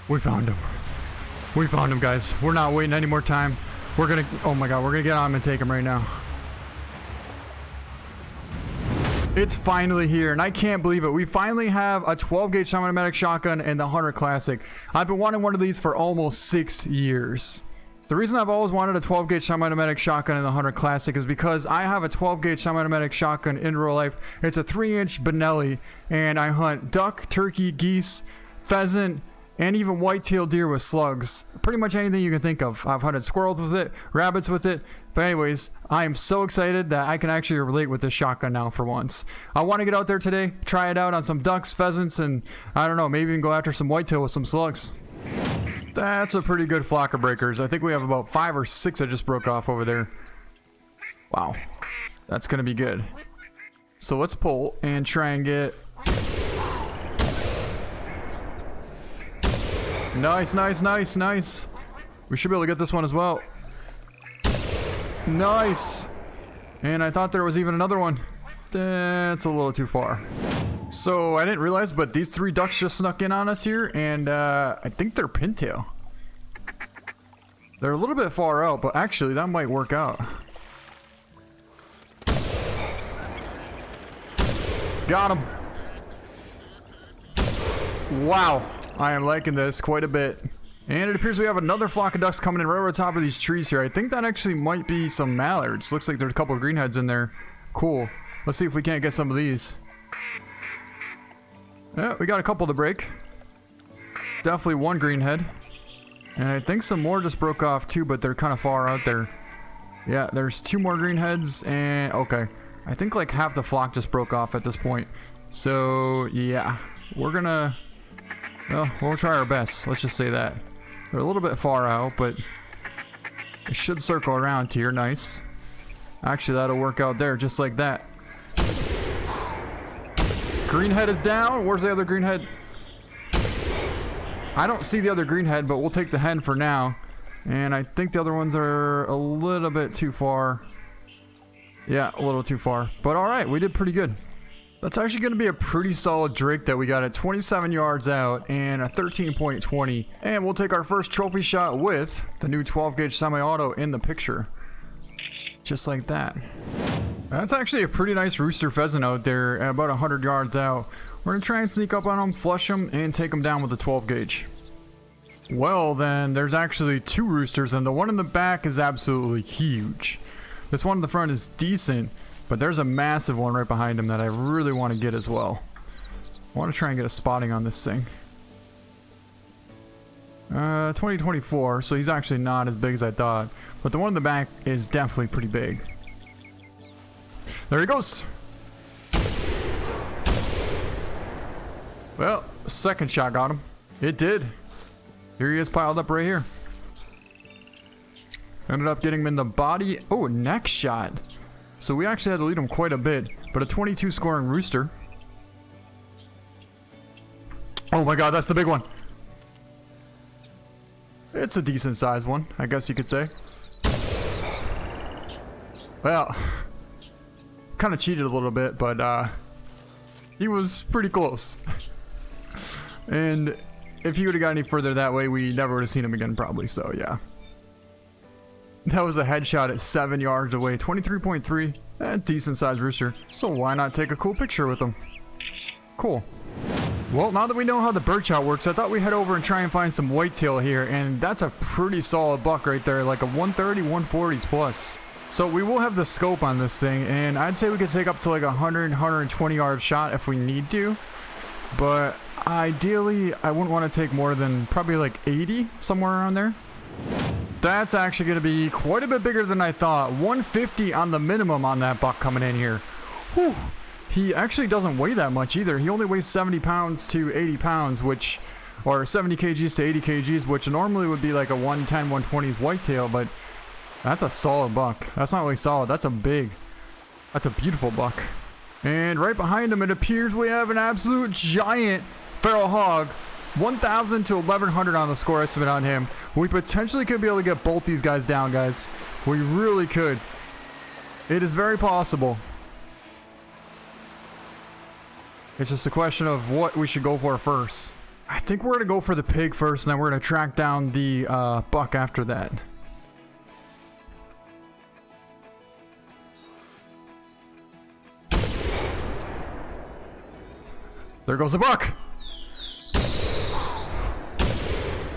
We found him. We found him, guys. We're not waiting any more time. We're gonna, oh my god, we're gonna get on him and take him right now. It's finally here, and I can't believe it. We finally have a 12-gauge semi-automatic shotgun in the Hunter Classic. I've been wanting one of these for almost 6 years. The reason I've always wanted a 12-gauge semi-automatic shotgun in the Hunter Classic is because I have a 12-gauge semi-automatic shotgun in real life. It's a 3-inch Benelli, and I hunt duck, turkey, geese, pheasant, and even white-tailed deer with slugs. Pretty much anything you can think of. I've hunted squirrels with it, rabbits with it. But anyways, I am so excited that I can actually relate with this shotgun now for once. I want to get out there today, try it out on some ducks, pheasants, and I don't know, maybe even go after some whitetail with some slugs. That's a pretty good flock of breakers. I think we have about 5 or 6 that just broke off over there. Wow. That's going to be good. So let's pull and try and get... Nice, nice, nice, nice. We should be able to get this one as well. Nice. And I thought there was even another one. That's a little too far. So I didn't realize, but these 3 ducks just snuck in on us here, and I think they're pintail. They're a little bit far out, but actually that might work out. Got him. Wow. I am liking this quite a bit. And it appears we have another flock of ducks coming in right over the top of these trees here. I think that actually might be some mallards. Looks like there's a couple of greenheads in there. Cool. Let's see if we can't get some of these. Yeah, we got a couple to break. Definitely one greenhead. And I think some more just broke off too, but they're kind of far out there. Yeah, there's 2 more greenheads and... Okay. I think like half the flock just broke off at this point. So, yeah. We're gonna... Well, we'll try our best. Let's just say that. They're a little bit far out, but it should circle around here. Nice. Actually, that'll work out there just like that. Greenhead is down. Where's the other greenhead? I don't see the other greenhead, but we'll take the hen for now. And I think the other ones are a little bit too far. Yeah, a little too far. But alright, we did pretty good. That's actually going to be a pretty solid drake that we got at 27 yards out and a 13.20. And we'll take our first trophy shot with the new 12-gauge semi-auto in the picture. Just like that. That's actually a pretty nice rooster pheasant out there at about 100 yards out. We're going to try and sneak up on them, flush them, and take them down with the 12-gauge. Well, then, there's actually 2 roosters, and the one in the back is absolutely huge. This one in the front is decent. But there's a massive one right behind him that I really want to get as well. I want to try and get a spotting on this thing. 2024, so he's actually not as big as I thought. But the one in the back is definitely pretty big. There he goes. Well, second shot got him. It did. Here he is piled up right here. Ended up getting him in the body. Oh, neck shot. So we actually had to lead him quite a bit, but a 22 scoring rooster. Oh my god, that's the big one. It's a decent sized one, I guess you could say. Well, kind of cheated a little bit, but he was pretty close. And if he would have got any further that way, we never would have seen him again probably, so yeah. That was a headshot at 7 yards away. 23.3. Decent sized rooster. So why not take a cool picture with him? Cool. Well, now that we know how the birdshot works, I thought we'd head over and try and find some whitetail here. And that's a pretty solid buck right there. Like a 130, 140s plus. So we will have the scope on this thing. And I'd say we could take up to like a 100, 120 yard shot if we need to. But ideally, I wouldn't want to take more than probably like 80, somewhere around there. That's actually going to be quite a bit bigger than I thought. 150 on the minimum on that buck coming in here. Whew. He actually doesn't weigh that much either. He only weighs 70 pounds to 80 pounds, which, or 70 kgs to 80 kgs, which normally would be like a 110, 120s whitetail, but that's a solid buck. That's not really solid. That's a beautiful buck. And right behind him, it appears we have an absolute giant feral hog. 1,000 to 1,100 on the score estimate on him. We potentially could be able to get both these guys down, guys. We really could. It is very possible. It's just a question of what we should go for first. I think we're gonna go for the pig first, and then we're gonna track down the buck after that. There goes the buck.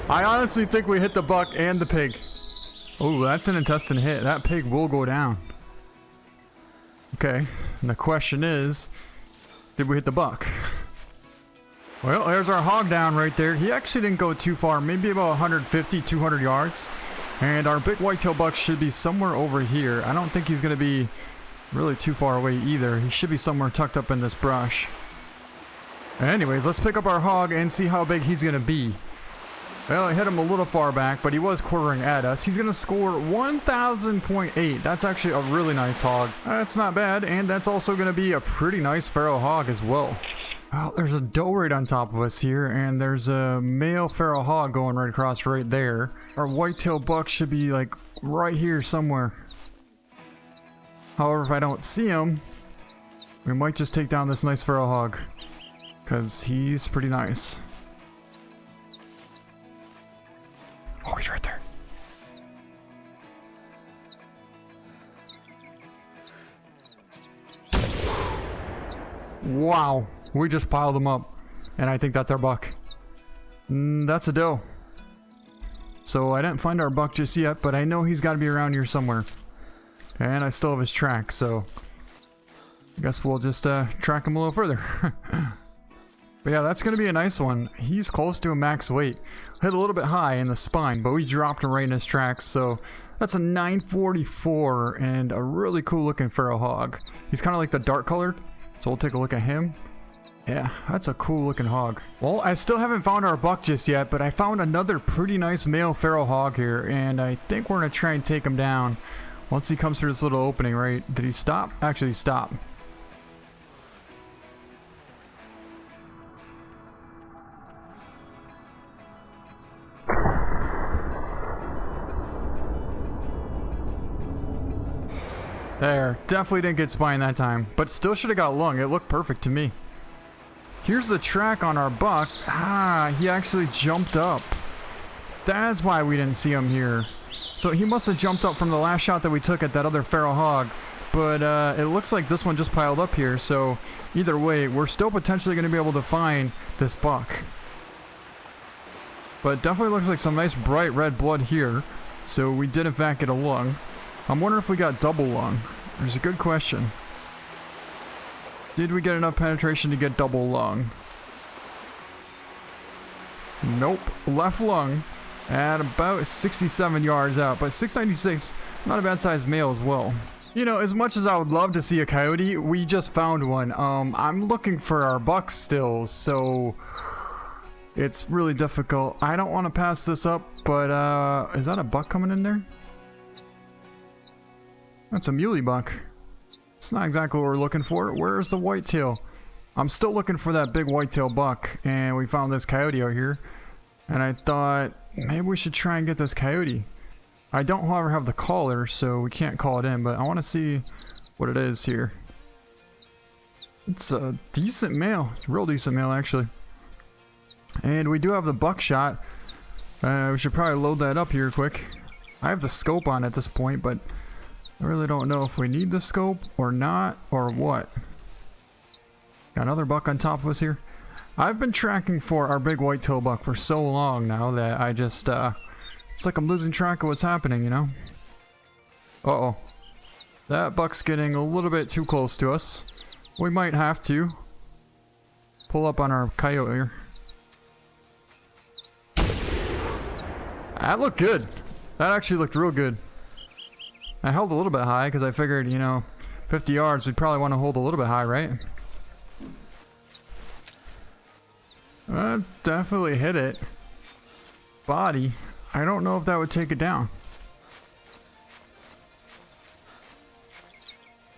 I honestly think we hit the buck and the pig. Oh, that's an intestine hit. That pig will go down. Okay, and the question is, did we hit the buck? Well, there's our hog down right there. He actually didn't go too far, maybe about 150, 200 yards. And our big whitetail buck should be somewhere over here. I don't think he's going to be really too far away either. He should be somewhere tucked up in this brush. Anyways, let's pick up our hog and see how big he's going to be. Well, I hit him a little far back, but he was quartering at us. He's going to score 1,000.8. That's actually a really nice hog. That's not bad, and that's also going to be a pretty nice feral hog as well. Well, there's a doe right on top of us here, and there's a male feral hog going right across right there. Our whitetail buck should be like right here somewhere. However, if I don't see him, we might just take down this nice feral hog, because he's pretty nice. Oh, he's right there. Wow, we just piled them up, and I think that's our buck. That's a doe. So I didn't find our buck just yet, but I know he's got to be around here somewhere. And I still have his track, so I guess we'll just track him a little further. But yeah, that's going to be a nice one. He's close to a max weight. Hit a little bit high in the spine, but we dropped him right in his tracks. So that's a 944 and a really cool looking feral hog. He's kind of like the dark colored. So we'll take a look at him. Yeah, that's a cool looking hog. Well, I still haven't found our buck just yet, but I found another pretty nice male feral hog here. And I think we're going to try and take him down once he comes through this little opening, right? Did he stop? Actually, stop. There, definitely didn't get spine that time, but still should have got lung. It looked perfect to me. Here's the track on our buck. Ah, he actually jumped up. That's why we didn't see him here. So he must have jumped up from the last shot that we took at that other feral hog. But it looks like this one just piled up here, so either way, we're still potentially going to be able to find this buck. But it definitely looks like some nice bright red blood here. So we did in fact get a lung. I'm wondering if we got double lung. There's a good question. Did we get enough penetration to get double lung? Nope. Left lung at about 67 yards out, but 696, not a bad sized male as well. You know, as much as I would love to see a coyote, we just found one. I'm looking for our buck still, so it's really difficult. I don't want to pass this up, but is that a buck coming in there? That's a muley buck. It's not exactly what we're looking for. Where's the whitetail? I'm still looking for that big whitetail buck, and we found this coyote out here. And I thought maybe we should try and get this coyote. I don't, however, have the collar, so we can't call it in, but I want to see what it is here. It's a decent male, real decent male actually. And we do have the buckshot. We should probably load that up here quick. I have the scope on at this point, but I really don't know if we need the scope or not, or what. Got another buck on top of us here. I've been tracking for our big whitetail buck for so long now that I just, it's like I'm losing track of what's happening, you know? Uh-oh. That buck's getting a little bit too close to us. We might have to pull up on our coyote here. That looked good. That actually looked real good. I held a little bit high because I figured, you know, 50 yards, we'd probably want to hold a little bit high, right? Definitely hit it. Body. I don't know if that would take it down.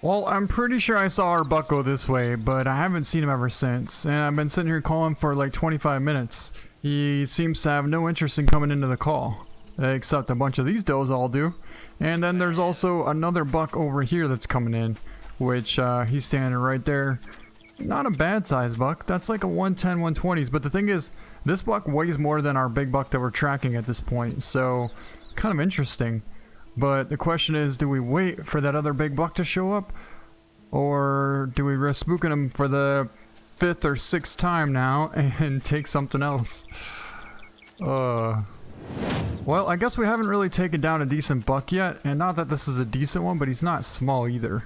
Well, I'm pretty sure I saw our buck go this way, but I haven't seen him ever since. And I've been sitting here calling for like 25 minutes. He seems to have no interest in coming into the call. Except a bunch of these does all do. And then there's also another buck over here that's coming in, which he's standing right there. not a bad size buck. That's like a 110, 120s. But the thing is, this buck weighs more than our big buck that we're tracking at this point. So, kind of interesting. But the question is, do we wait for that other big buck to show up? Or do we risk spooking him for the 5th or 6th time now and take something else? Well, I guess we haven't really taken down a decent buck yet. And not that this is a decent one, but he's not small either.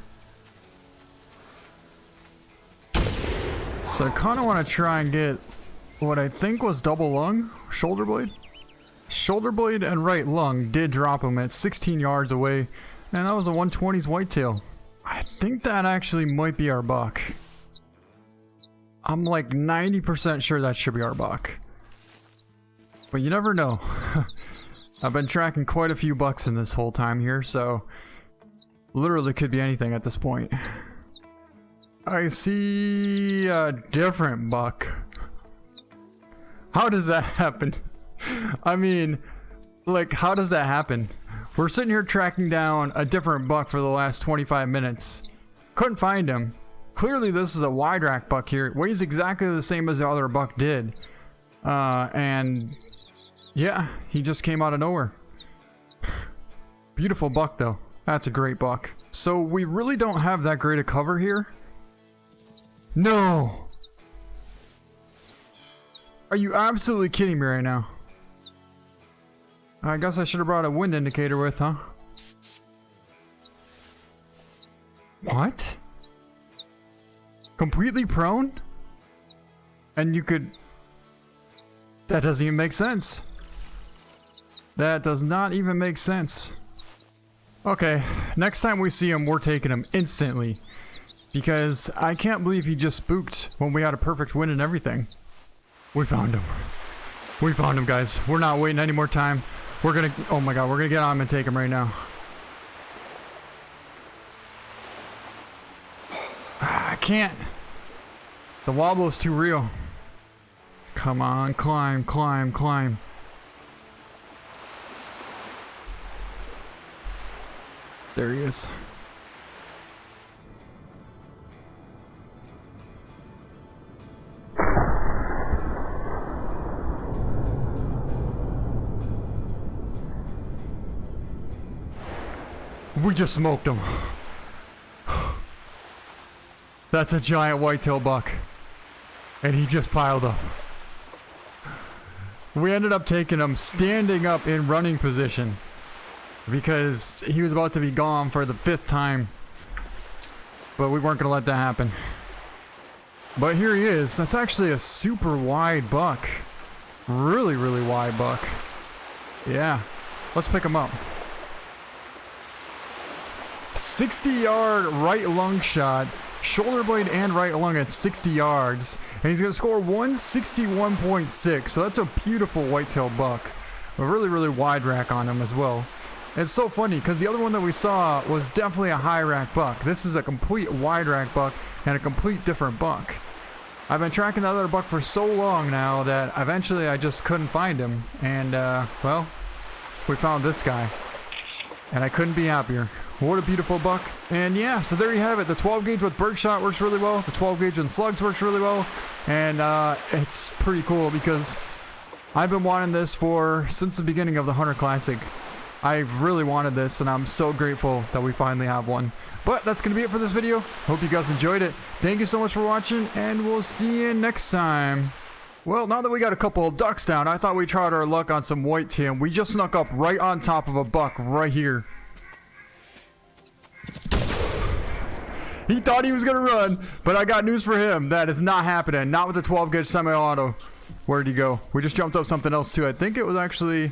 So I kind of want to try and get what I think was double lung, shoulder blade. Shoulder blade and right lung did drop him at 16 yards away, and that was a 120s whitetail. I think that actually might be our buck. I'm like 90% sure that should be our buck. But you never know. I've been tracking quite a few bucks in this whole time here, so literally could be anything at this point. I see a different buck. How does that happen? I mean, like, how does that happen? We're sitting here tracking down a different buck for the last 25 minutes. Couldn't find him. Clearly this is a wide rack buck here. It weighs exactly the same as the other buck did. And yeah, he just came out of nowhere. Beautiful buck though. That's a great buck. So we really don't have that great a cover here. No! Are you absolutely kidding me right now? I guess I should have brought a wind indicator with, huh? What? Completely prone? And you could... That doesn't even make sense. That does not even make sense. Okay, next time we see him, we're taking him instantly. Because I can't believe he just spooked when we had a perfect win and everything. We found him. We found him, guys. We're not waiting any more time. We're gonna... Oh my god, we're gonna get on him and take him right now. I can't. The wobble is too real. Come on, climb, climb, climb. There he is. We just smoked him. That's a giant whitetail buck. And he just piled up. We ended up taking him standing up in running position. Because he was about to be gone for the 5th time. But we weren't going to let that happen. But here he is. That's actually a super wide buck. Really, really wide buck. Yeah. Let's pick him up. 60-yard right lung shot. Shoulder blade and right lung at 60 yards. And he's going to score 161.6. So that's a beautiful whitetail buck. A really, really wide rack on him as well. It's so funny because the other one that we saw was definitely a high rack buck. This is a complete wide rack buck and a complete different buck. I've been tracking the other buck for so long now that eventually I just couldn't find him. And, well, we found this guy. And I couldn't be happier. What a beautiful buck. And yeah, so there you have it. The 12 gauge with birdshot works really well. The 12 gauge and slugs works really well. And it's pretty cool because I've been wanting this since the beginning of the Hunter Classic. I've really wanted this and I'm so grateful that we finally have one. But that's going to be it for this video. Hope you guys enjoyed it. Thank you so much for watching and we'll see you next time. Well, now that we got a couple of ducks down, I thought we tried our luck on some whitetail. We just snuck up right on top of a buck right here. He thought he was going to run, but I got news for him. That is not happening. Not with the 12 gauge semi-auto. Where'd he go? We just jumped up something else too. I think it was actually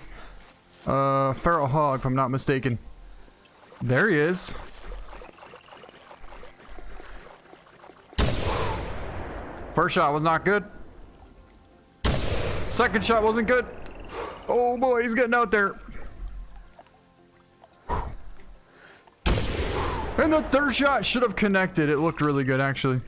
feral hog, if I'm not mistaken. There he is. First shot was not good. Second shot wasn't good. Oh boy, he's getting out there. And the third shot should have connected. It looked really good, actually.